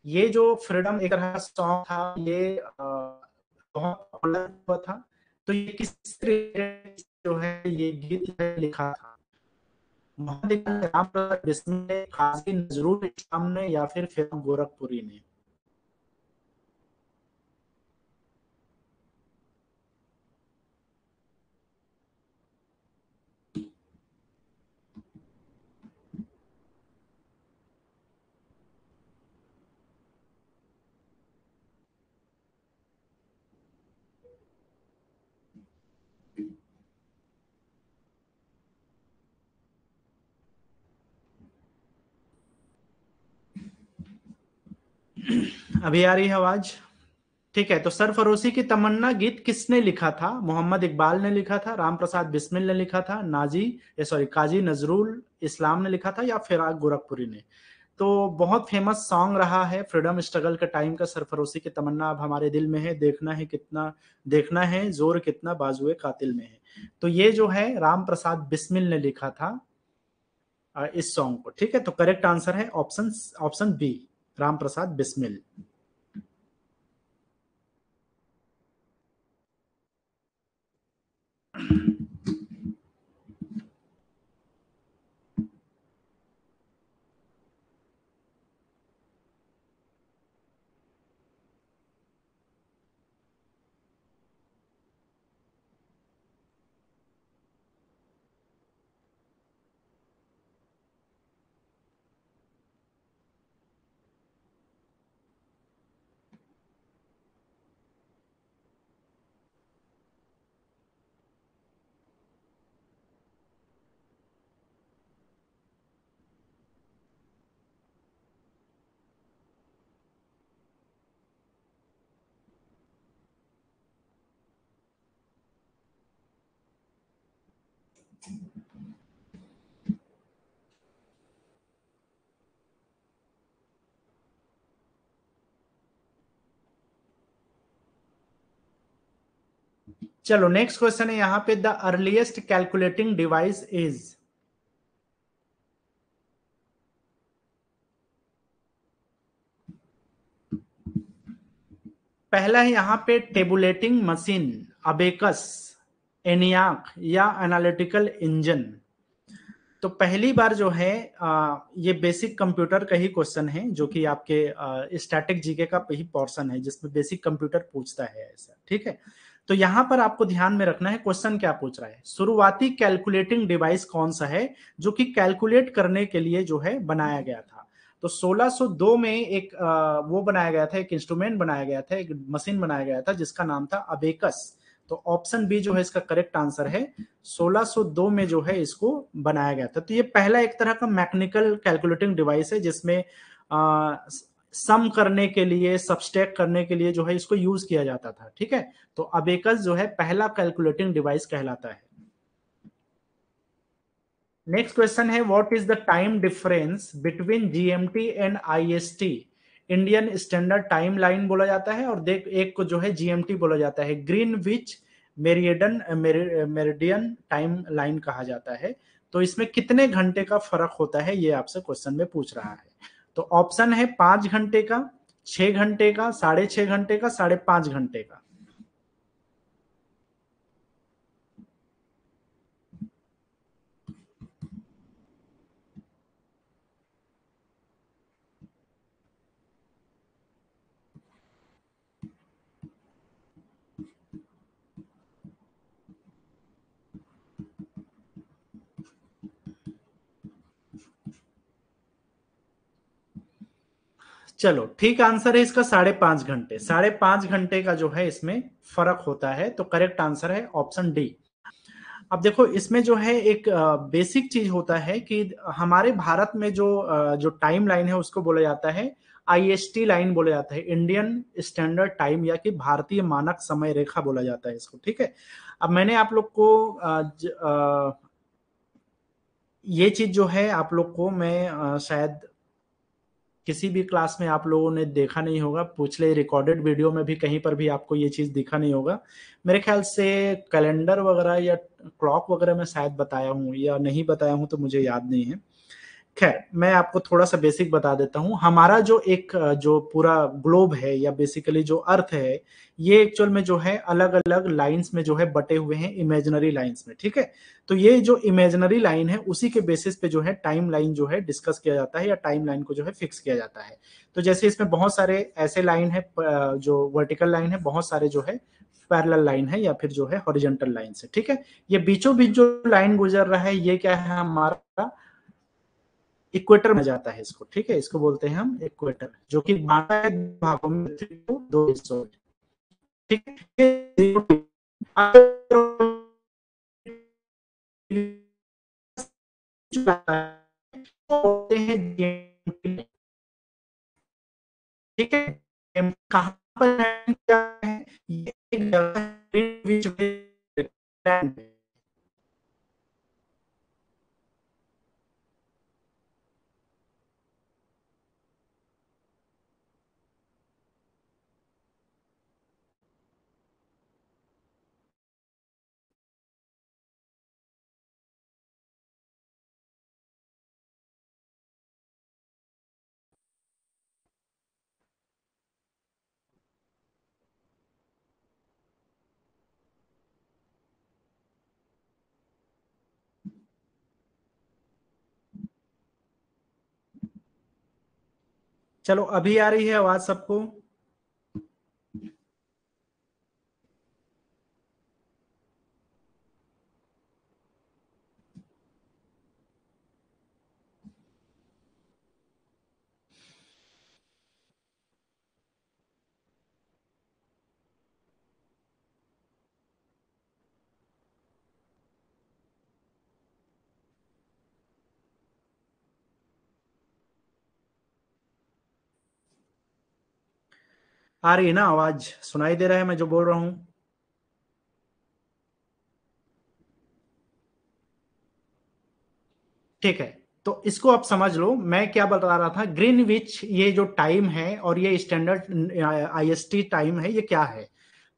ये जो फ्रीडम एक तरह का सॉन्ग था, ये बहुत पॉपुलर हुआ था। तो ये किस जो है ये गीत है लिखा था, मोहम्मद इकबाल ने, राम प्रसाद बिस्मिल ने, काजी नजरुल इस्लाम ने, या फिर फिरोज गोरखपुरी ने। अभी आ रही है आवाज? ठीक है, तो सरफरोशी की तमन्ना गीत किसने लिखा था? मोहम्मद इकबाल ने लिखा था, राम प्रसाद बिस्मिल ने लिखा था, काजी नजरुल इस्लाम ने लिखा था, या फिराग गोरखपुरी ने। तो बहुत फेमस सॉन्ग रहा है फ्रीडम स्ट्रगल के टाइम का, सरफरोशी की तमन्ना अब हमारे दिल में है, देखना है जोर कितना बाजुए कातिल में है। तो ये जो है राम प्रसाद बिस्मिल ने लिखा था इस सॉन्ग को। ठीक है, तो करेक्ट आंसर है option option B, Ram Prasad Bismil. चलो, नेक्स्ट क्वेश्चन है यहाँ पे, the earliest calculating device is. पहला है यहाँ पे टेबुलेटिंग मशीन, अबेकस, एनियाक, या एनालिटिकल इंजन। तो पहली बार जो है ये बेसिक कंप्यूटर का ही क्वेश्चन है, जो कि आपके स्टैटिक जीके का ही पोर्शन है जिसमें बेसिक कंप्यूटर पूछता है ऐसा। ठीक है, तो यहां पर आपको ध्यान में रखना है क्वेश्चन क्या पूछ रहा है। शुरुआती कैलकुलेटिंग डिवाइस कौन सा है जो कि कैलकुलेट करने के लिए जो है बनाया गया था। तो 1602 में एक वो बनाया गया था, एक इंस्ट्रूमेंट बनाया गया था, एक मशीन बनाया गया था जिसका नाम था अबेकस। तो ऑप्शन बी जो है इसका करेक्ट आंसर है, 1602 में जो है इसको बनाया गया था। तो ये पहला एक तरह का मैकेनिकल कैलकुलेटिंग डिवाइस है जिसमें सम करने के लिए, सब्सट्रैक्ट करने के लिए जो है इसको यूज किया जाता था। ठीक है, तो अबेकस जो है पहला कैलकुलेटिंग डिवाइस कहलाता है। नेक्स्ट क्वेश्चन है, what is the time difference between GMT and IST? Indian standard time line बोला जाता है, और देख एक को जो है जीएमटी बोला जाता है, ग्रीनविच मेरिडियन टाइम लाइन कहा जाता है। तो इसमें कितने घंटे का फर्क होता है, ये आपसे क्वेश्चन में पूछ रहा है। तो ऑप्शन है 5 घंटे का, 6 घंटे का, 6.5 घंटे का, 5.5 घंटे का। चलो ठीक आंसर है इसका 5.5 घंटे। 5.5 घंटे का जो है इसमें फर्क होता है। तो करेक्ट आंसर है ऑप्शन डी। अब देखो इसमें जो है एक बेसिक चीज होता है कि हमारे भारत में जो टाइम लाइन है उसको बोला जाता है आईएसटी लाइन बोला जाता है, इंडियन स्टैंडर्ड टाइम, या कि भारतीय मानक समय रेखा बोला जाता है इसको। ठीक है, अब मैंने आप लोग को ये चीज जो है आप लोग को मैं शायद किसी भी क्लास में आप लोगों ने देखा नहीं होगा, पिछले रिकॉर्डेड वीडियो में भी कहीं पर भी आपको ये चीज दिखा नहीं होगा। मेरे ख्याल से कैलेंडर वगैरह या क्लॉक वगैरह में शायद बताया हूँ, या नहीं बताया हूँ तो मुझे याद नहीं है। खैर मैं आपको थोड़ा सा बेसिक बता देता हूँ। हमारा जो एक जो पूरा ग्लोब है, या बेसिकली जो अर्थ है, ये एक्चुअल में जो है अलग अलग लाइंस में जो है बटे हुए हैं, इमेजिनरी लाइंस में। ठीक है, तो ये जो इमेजिनरी लाइन है उसी के बेसिस पे जो है टाइम लाइन जो है डिस्कस किया जाता है, या टाइम लाइन को जो है फिक्स किया जाता है। तो जैसे इसमें बहुत सारे ऐसे लाइन है, जो वर्टिकल लाइन है, बहुत सारे जो है पैरेलल लाइन है, या फिर जो है हॉरिजॉन्टल लाइन है। ठीक है, ये बीचों बीच जो लाइन गुजर रहा है ये क्या है, हमारा इक्वेटर में जाता है इसको। ठीक है, इसको बोलते हैं हम इक्वेटर, जो कि बांटा है भागों में, पृथ्वी को 2 हिस्सों में। ठीक है, बोलते हैं GMT। ठीक है, कहां पर है, ये एक जगह है, ग्रीनविच में। चलो अभी आ रही है आवाज सबको? आ रही है ना आवाज? सुनाई दे रहा है मैं जो बोल रहा हूं? ठीक है, तो इसको आप समझ लो मैं क्या बता रहा था। ग्रीनविच ये जो टाइम है और ये स्टैंडर्ड आईएसटी टाइम है, ये क्या है?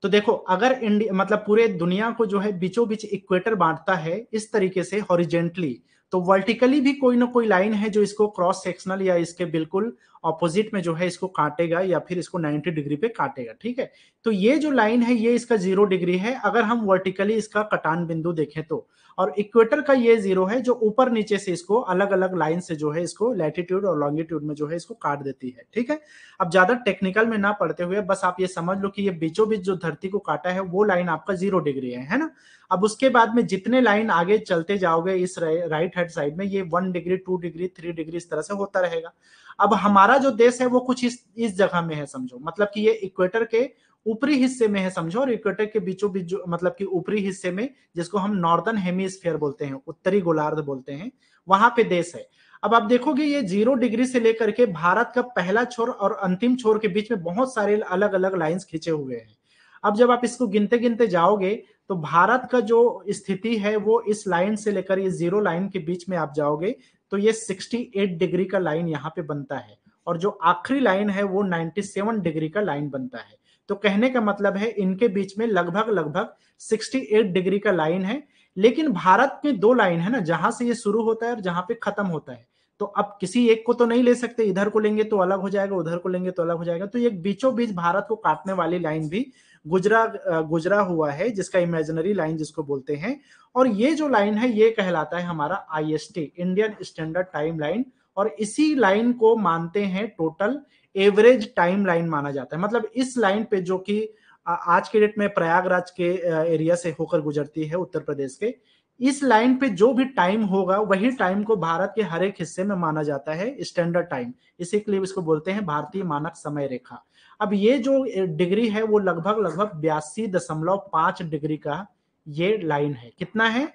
तो देखो, अगर इंडिया मतलब पूरे दुनिया को जो है बीचों बीच इक्वेटर बांटता है इस तरीके से हॉरिजेंटली, तो वर्टिकली भी कोई ना कोई लाइन है जो इसको क्रॉस सेक्शनल या इसके बिल्कुल ऑपोजिट में जो है इसको काटेगा, या फिर इसको 90 डिग्री पे काटेगा। ठीक है, तो ये जो लाइन है ये इसका 0 डिग्री है, अगर हम वर्टिकली इसका कटान बिंदु देखें तो। और इक्वेटर का ये जीरो है जो ऊपर नीचे से इसको अलग अलग लाइन से जो है इसको लैटिट्यूड और लॉन्गिट्यूड में जो है इसको काट देती है। ठीक है, अब ज्यादा टेक्निकल में ना पढ़ते हुए बस आप ये समझ लो कि ये बीचों बीच जो धरती को काटा है वो लाइन आपका 0 डिग्री है ना। अब उसके बाद में जितने लाइन आगे चलते जाओगे इस राइट हैंड साइड में, ये 1 डिग्री 2 डिग्री 3 डिग्री इस तरह से होता रहेगा। अब हमारा जो देश है वो कुछ इस जगह में है समझो, मतलब कि ये इक्वेटर के ऊपरी हिस्से में है समझो, और इक्वेटर के बीचों बीच मतलब कि ऊपरी हिस्से में, जिसको हम नॉर्दर्न हेमिस्फीयर बोलते हैं, उत्तरी गोलार्ध बोलते हैं, वहां पे देश है। अब आप देखोगे ये 0 डिग्री से लेकर के भारत का पहला छोर और अंतिम छोर के बीच में बहुत सारे अलग अलग लाइंस खींचे हुए हैं। अब जब आप इसको गिनते गिनते जाओगे तो भारत का जो स्थिति है वो इस लाइन से लेकर ये 0 लाइन के बीच में आप जाओगे तो ये 68 डिग्री का लाइन यहाँ पे बनता है, और जो आखिरी लाइन है वो 97 डिग्री का लाइन बनता है। तो कहने का मतलब है इनके बीच में लगभग लगभग 68 डिग्री का लाइन है। लेकिन भारत में 2 लाइन है ना, जहां से ये शुरू होता है और जहां पे खत्म होता है। तो अब किसी एक को तो नहीं ले सकते, इधर को लेंगे तो अलग हो जाएगा, उधर को लेंगे तो अलग हो जाएगा। तो ये बीचों बीच भारत को काटने वाली लाइन भी गुजरा हुआ है, जिसका इमेजिनरी लाइन जिसको बोलते हैं। और ये जो लाइन है ये कहलाता है हमारा IST, Indian standard time line. और इसी लाइन को मानते हैं टोटल एवरेज टाइम लाइन माना जाता है। मतलब इस लाइन पे जो कि आज के डेट में प्रयागराज के एरिया से होकर गुजरती है उत्तर प्रदेश के, इस लाइन पे जो भी टाइम होगा वही टाइम को भारत के हर एक हिस्से में माना जाता है स्टैंडर्ड टाइम। इसी के लिए इसको बोलते हैं भारतीय मानक समय रेखा। अब ये जो डिग्री है वो लगभग लगभग 82.5 डिग्री का ये लाइन है। कितना है?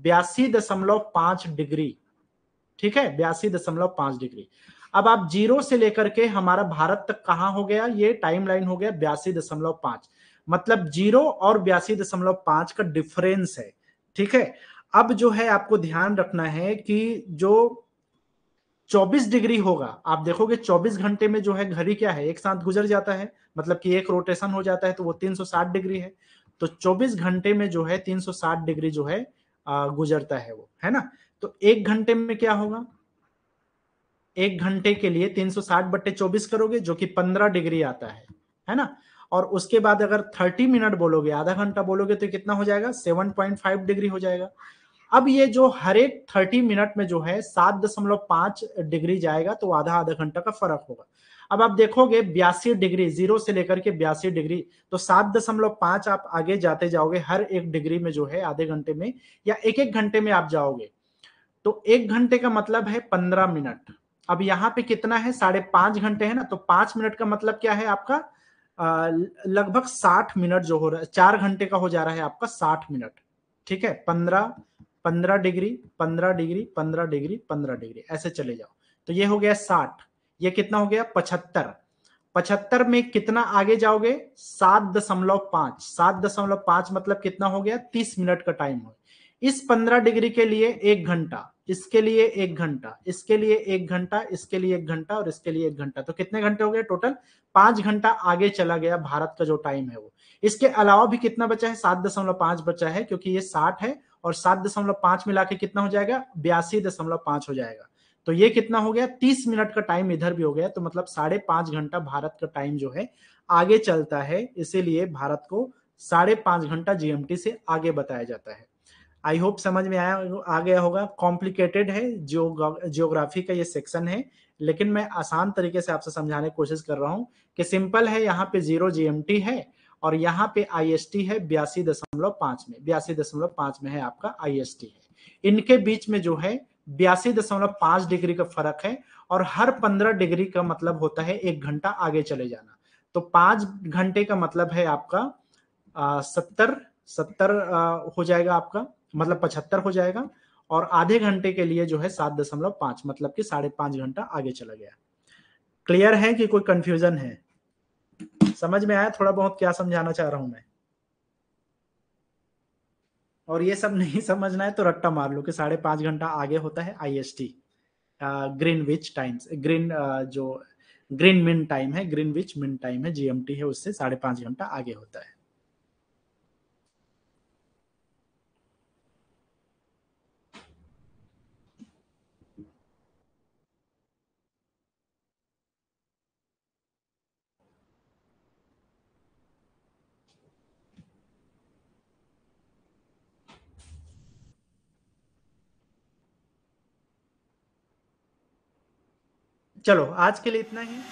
82.5 डिग्री। ठीक है, 82.5 डिग्री। अब आप जीरो से लेकर के हमारा भारत तक कहां हो गया, ये टाइम लाइन हो गया 82.5, मतलब जीरो और 82.5 का डिफरेंस है। ठीक है, अब जो है आपको ध्यान रखना है कि जो 24 डिग्री होगा, आप देखोगे 24 घंटे में जो है घड़ी क्या है, एक साथ गुजर जाता है, मतलब कि एक रोटेशन हो जाता है, तो वो 360 डिग्री है। तो 24 घंटे में जो है 360 डिग्री जो है गुजरता है वो, है ना। तो एक घंटे में क्या होगा, एक घंटे के लिए 360/24 करोगे जो कि 15 डिग्री आता है ना। और उसके बाद अगर 30 मिनट बोलोगे, आधा घंटा बोलोगे, तो कितना हो जाएगा, 7.5 डिग्री हो जाएगा। अब ये जो हर एक 30 मिनट में जो है 7.5 डिग्री जाएगा, तो आधा आधा घंटा का फर्क होगा। अब आप देखोगे 82 डिग्री, जीरो से लेकर के 82 डिग्री, तो 7.5 आप आगे जाते जाओगे हर एक डिग्री में जो है आधे घंटे में या एक एक घंटे में आप जाओगे, तो एक घंटे का मतलब है 15 मिनट। अब यहाँ पे कितना है, 5.5 घंटे है ना, तो 5 मिनट का मतलब क्या है आपका, लगभग 60 मिनट जो हो रहा है, 4 घंटे का हो जा रहा है आपका 60 मिनट। ठीक है, 15 15 डिग्री, 15 डिग्री, 15 डिग्री, 15 डिग्री, ऐसे चले जाओ, तो ये हो गया 60। ये कितना हो गया, 75। 75 में कितना आगे जाओगे, 7.5, 7.5 मतलब कितना हो गया, 30 मिनट का टाइम हो। इस 15 डिग्री के लिए 1 घंटा, इसके लिए 1 घंटा, इसके लिए 1 घंटा, इसके लिए 1 घंटा और इसके लिए 1 घंटा, तो कितने घंटे हो गए टोटल, 5 घंटा आगे चला गया भारत का जो टाइम है वो। इसके अलावा भी कितना बचा है, 7.5 बचा है, क्योंकि ये 60 है और 7.5 मिला के कितना हो जाएगा, 82.5 हो जाएगा। तो ये कितना हो गया, 30 मिनट का टाइम इधर भी हो गया, तो मतलब 5.5 घंटा भारत का टाइम जो है आगे चलता है, इसीलिए भारत को 5.5 घंटा जीएमटी से आगे बताया जाता है। आई होप समझ में आया, आ गया होगा। कॉम्प्लिकेटेड है, जियोग्राफी का ये सेक्शन है, लेकिन मैं आसान तरीके से आपसे समझाने की कोशिश कर रहा हूं कि सिंपल है। यहाँ पे 0 GMT है और यहाँ पे आईएसटी है 82.5 में, 82.5 में है आपका आईएसटी है। इनके बीच में जो है 82.5 डिग्री का फर्क है, और हर 15 डिग्री का मतलब होता है 1 घंटा आगे चले जाना। तो 5 घंटे का मतलब है आपका 70, 70 हो जाएगा आपका, मतलब 75 हो जाएगा। और आधे घंटे के लिए जो है 7.5, मतलब कि 5.5 घंटा आगे चला गया। क्लियर है कि कोई कंफ्यूजन है? समझ में आया थोड़ा बहुत क्या समझाना चाह रहा हूं मैं? और ये सब नहीं समझना है तो रट्टा मार लो कि 5.5 घंटा आगे होता है आईएसटी, ग्रीनविच टाइम्स, जो ग्रीन मिन टाइम है, ग्रीनविच मिन टाइम है, जीएमटी है, उससे 5.5 घंटा आगे होता है। चलो आज के लिए इतना ही।